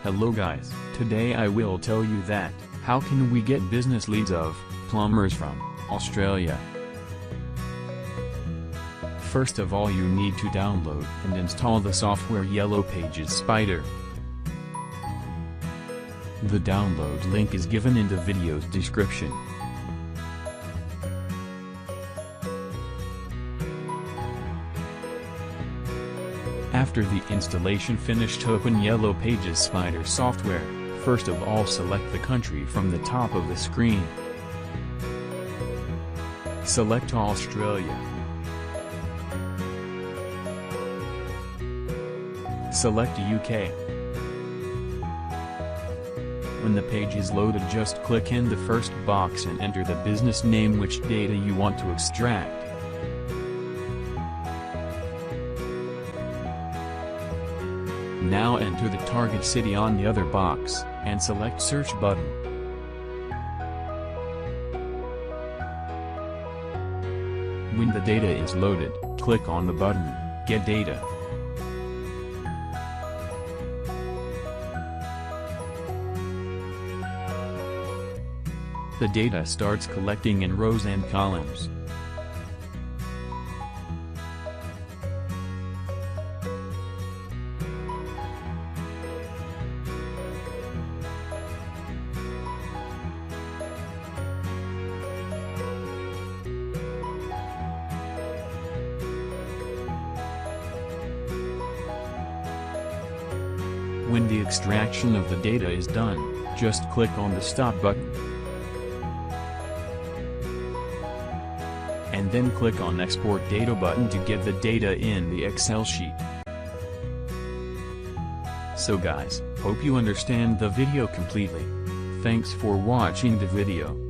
Hello guys, today I will tell you that, how can we get business leads of plumbers from Australia. First of all, you need to download and install the software Yellow Pages Spider. The download link is given in the video's description. After the installation finished, open Yellow Pages Spider software. First of all, select the country from the top of the screen. Select Australia. Select UK. When the page is loaded, just click in the first box and enter the business name, which data you want to extract. Now enter the target city on the other box, and select Search button. When the data is loaded, click on the button, Get Data. The data starts collecting in rows and columns. When the extraction of the data is done, just click on the Stop button. And then click on Export Data button to get the data in the Excel sheet. So guys, hope you understand the video completely. Thanks for watching the video.